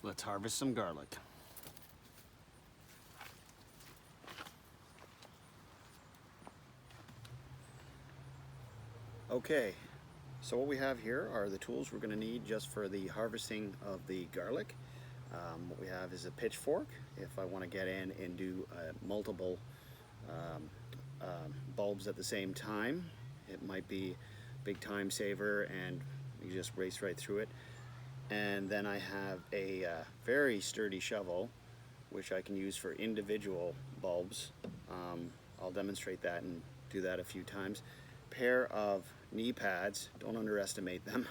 Let's harvest some garlic. Okay, so what we have here are the tools we're going to need just for the harvesting of the garlic. What we have is a pitchfork if I want to get in and do multiple bulbs at the same time. It might be a big time saver and you just race right through it. And then I have a very sturdy shovel which I can use for individual bulbs. I'll demonstrate that and do that a few times. Pair of knee pads, don't underestimate them.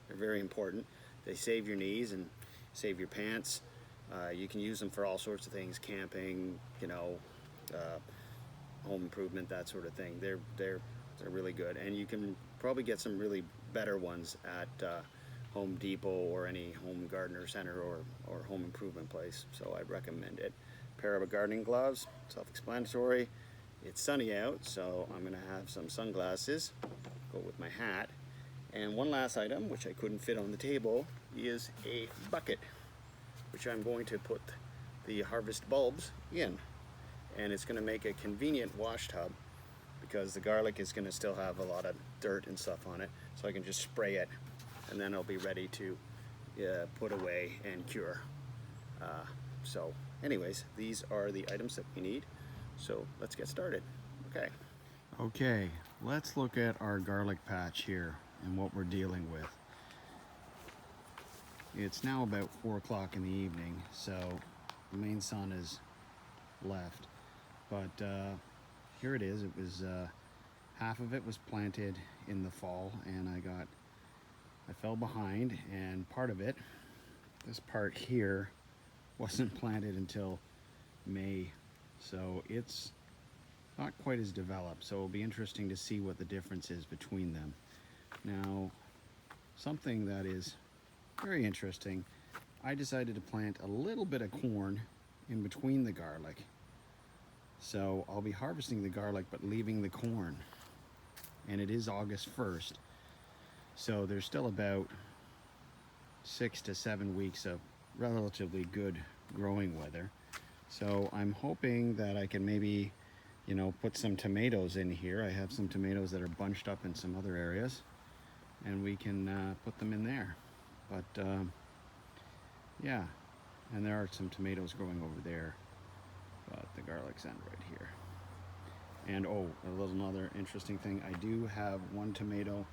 They're very important. They save your knees and save your pants. You can use them for all sorts of things, camping, you know, home improvement, that sort of thing. They're really good, and you can probably get some really better ones at Home Depot or any home gardener center or home improvement place, so I'd recommend it. Pair of gardening gloves, self-explanatory. It's sunny out, so I'm gonna have some sunglasses, go with my hat. And one last item, which I couldn't fit on the table, is a bucket, which I'm going to put the harvest bulbs in. And it's gonna make a convenient wash tub because the garlic is gonna still have a lot of dirt and stuff on it, so I can just spray it and then it'll be ready to put away and cure. So anyways, these are the items that we need. So let's get started. Okay, let's look at our garlic patch here and what we're dealing with. It's now about 4 o'clock in the evening, so the main sun is left. But here it is. It was half of it was planted in the fall, and I fell behind, and part of it, this part here, wasn't planted until May. So it's not quite as developed, so it'll be interesting to see what the difference is between them. Now, something that is very interesting, I decided to plant a little bit of corn in between the garlic. So I'll be harvesting the garlic but leaving the corn. And it is August 1st, so there's still about 6 to 7 weeks of relatively good growing weather. So I'm hoping that I can maybe, you know, put some tomatoes in here. I have some tomatoes that are bunched up in some other areas, and we can put them in there. But yeah, and there are some tomatoes growing over there, but the garlic's end right here. And oh, another interesting thing, I do have one tomato,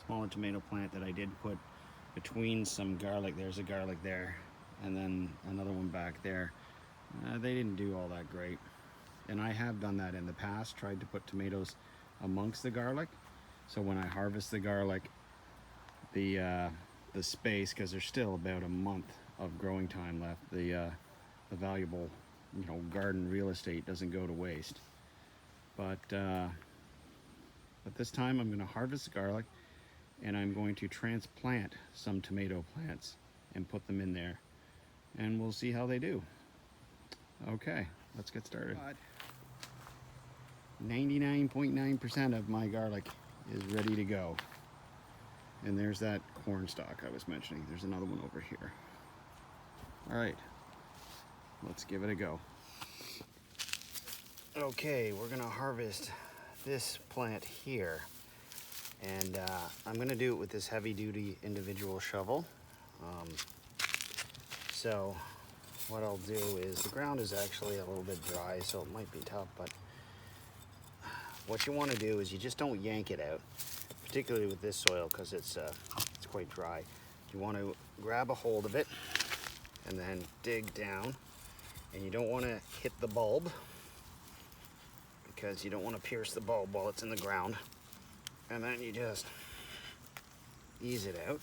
smaller tomato plant that I did put between some garlic. There's a garlic there, and then another one back there. They didn't do all that great, and I have done that in the past, tried to put tomatoes amongst the garlic, so when I harvest the garlic, the space, because there's still about a month of growing time left, the valuable, you know, garden real estate doesn't go to waste. But this time I'm going to harvest the garlic, and I'm going to transplant some tomato plants and put them in there, and we'll see how they do. Okay, let's get started. 99.9% of my garlic is ready to go. And there's that corn stalk I was mentioning. There's another one over here. All right, let's give it a go. Okay, we're gonna harvest this plant here. And I'm gonna do it with this heavy duty individual shovel. So what I'll do is, the ground is actually a little bit dry, so it might be tough, but what you want to do is you just don't yank it out, particularly with this soil because it's quite dry. You want to grab a hold of it and then dig down, and you don't want to hit the bulb because you don't want to pierce the bulb while it's in the ground. And then you just ease it out.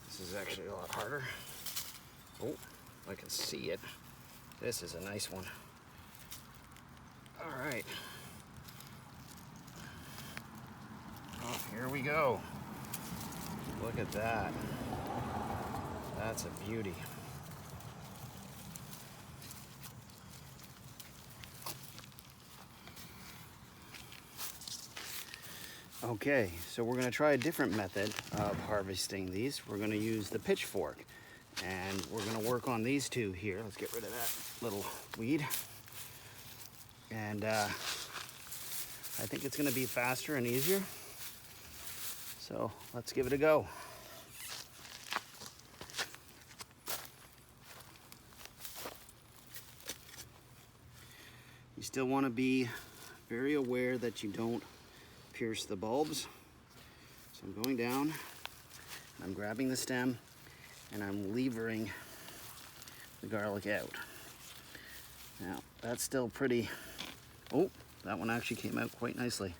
This is actually a lot harder. Oh, I can see it. This is a nice one. All right. Oh, here we go. Look at that. That's a beauty. Okay, so we're going to try a different method of harvesting these. We're going to use the pitchfork. And we're gonna work on these two here. Let's get rid of that little weed. And I think it's gonna be faster and easier. So let's give it a go. You still wanna be very aware that you don't pierce the bulbs. So I'm going down, I'm grabbing the stem, and I'm levering the garlic out. Now, that's still pretty, oh, that one actually came out quite nicely.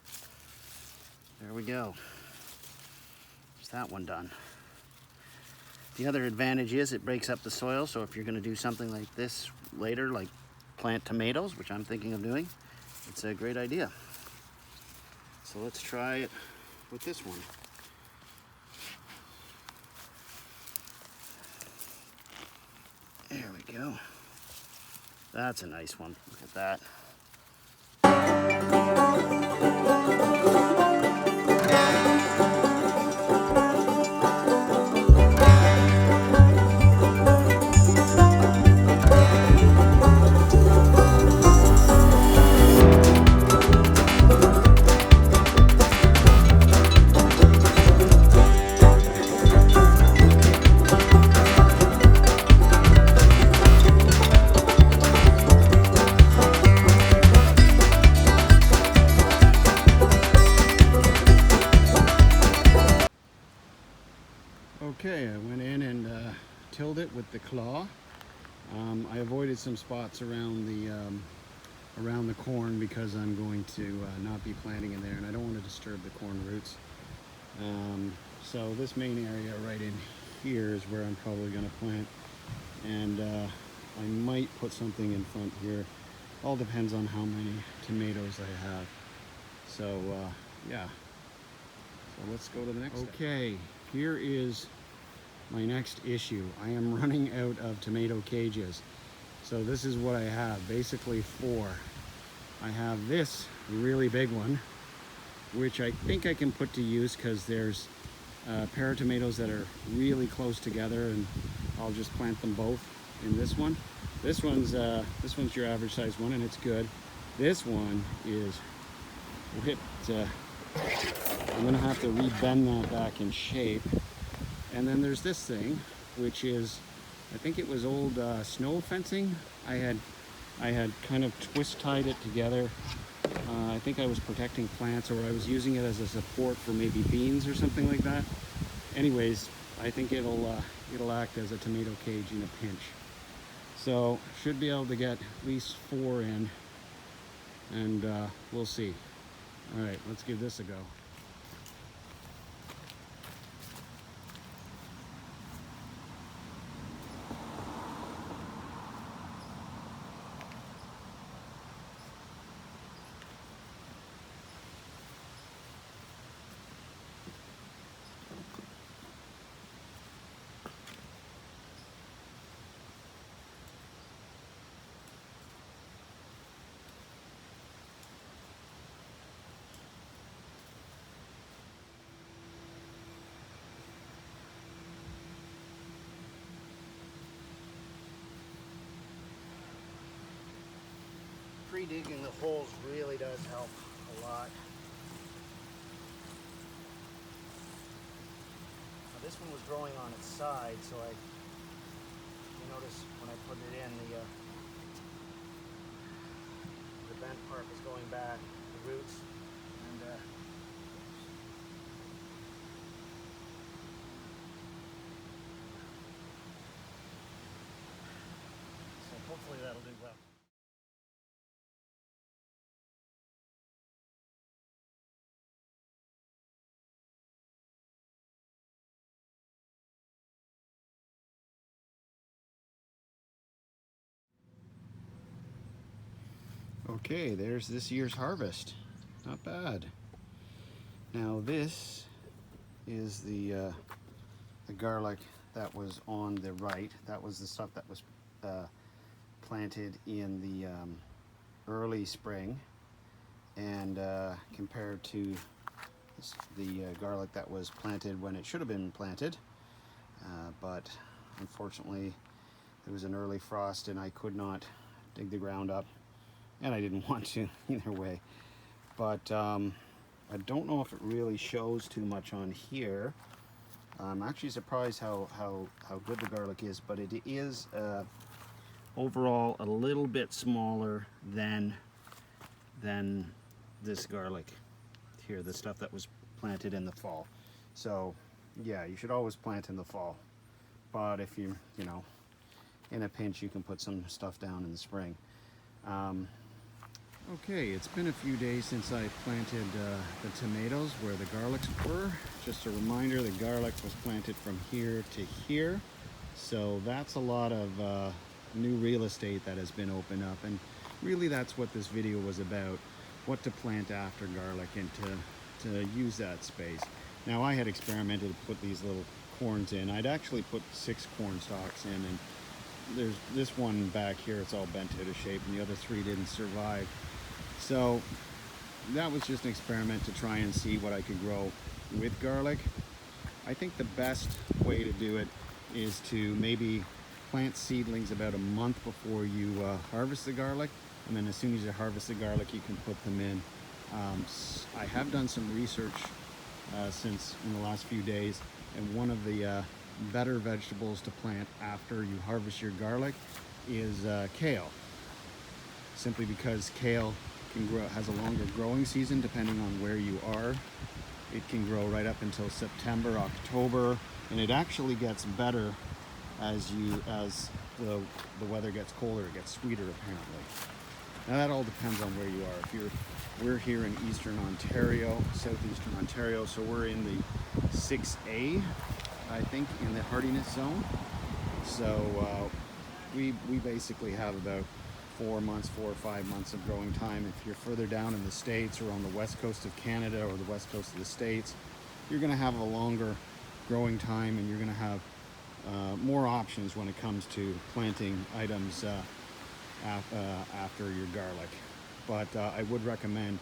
There we go. There's that one done. The other advantage is it breaks up the soil, so if you're gonna do something like this later, like plant tomatoes, which I'm thinking of doing, it's a great idea. So let's try it with this one. There we go. That's a nice one. Look at that. Okay, I went in and tilled it with the claw. I avoided some spots around the corn because I'm going to not be planting in there, and I don't want to disturb the corn roots. So this main area right in here is where I'm probably going to plant, and I might put something in front here. All depends on how many tomatoes I have. So yeah. So let's go to the next step. Okay, here is my next issue. I am running out of tomato cages. So this is what I have, basically 4. I have this really big one, which I think I can put to use because there's a pair of tomatoes that are really close together, and I'll just plant them both in this one. This one's your average size one, and it's good. This one is whipped. I'm gonna have to rebend that back in shape. And then there's this thing, which is, I think it was old snow fencing. I had kind of twist tied it together. I think I was protecting plants, or I was using it as a support for maybe beans or something like that. Anyways, I think it'll act as a tomato cage in a pinch. So should be able to get at least 4 in, and we'll see. All right, let's give this a go. Pre-digging the holes really does help a lot. Now this one was growing on its side, so you notice when I put it in, the bent part was going back, the roots, and so hopefully that'll do well. Okay, there's this year's harvest. Not bad. Now this is the garlic that was on the right. That was the stuff that was planted in the early spring, and compared to the garlic that was planted when it should have been planted. But unfortunately there was an early frost and I could not dig the ground up, and I didn't want to either way. But I don't know if it really shows too much on here. I'm actually surprised how good the garlic is, but it is overall a little bit smaller than this garlic here, the stuff that was planted in the fall. So yeah, you should always plant in the fall, but if you know, in a pinch, you can put some stuff down in the spring. Okay, it's been a few days since I planted the tomatoes where the garlics were. Just a reminder, the garlic was planted from here to here. So that's a lot of new real estate that has been opened up. And really that's what this video was about, what to plant after garlic and to use that space. Now I had experimented to put these little corns in. I'd actually put 6 corn stalks in, and there's this one back here, it's all bent out of shape, and the other 3 didn't survive. So that was just an experiment to try and see what I could grow with garlic. I think the best way to do it is to maybe plant seedlings about a month before you harvest the garlic, and then as soon as you harvest the garlic you can put them in. I have done some research since in the last few days, and one of the better vegetables to plant after you harvest your garlic is kale, simply because kale has a longer growing season depending on where you are. It can grow right up until September, October, and it actually gets better as the weather gets colder. It gets sweeter apparently. Now that all depends on where you are. We're here in Eastern Ontario, Southeastern Ontario, so we're in the 6A, I think, in the hardiness zone. So we basically have about 4 or 5 months of growing time. If you're further down in the States or on the west coast of Canada or the west coast of the States, you're going to have a longer growing time, and you're going to have more options when it comes to planting items after your garlic. But I would recommend,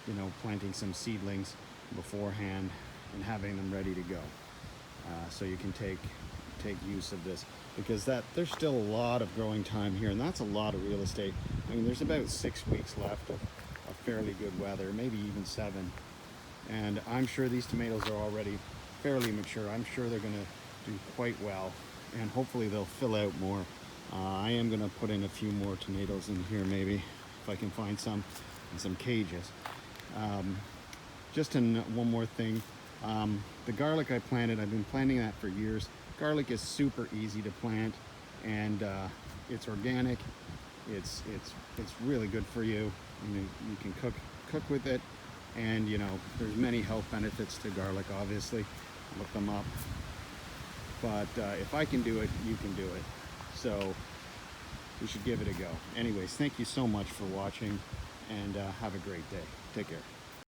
you know, planting some seedlings beforehand and having them ready to go, so you can take use of this, because there's still a lot of growing time here, and that's a lot of real estate. I mean, there's about 6 weeks left of fairly good weather, maybe even 7, and I'm sure these tomatoes are already fairly mature. I'm sure they're going to do quite well, and hopefully they'll fill out more. I am going to put in a few more tomatoes in here, maybe if I can find some in some cages. Just one more thing, the garlic I planted, I've been planting that for years. Garlic is super easy to plant, and it's organic. It's really good for you. You can cook with it, and you know, there's many health benefits to garlic. Obviously, look them up. But if I can do it, you can do it. So you should give it a go. Anyways, thank you so much for watching, and have a great day. Take care.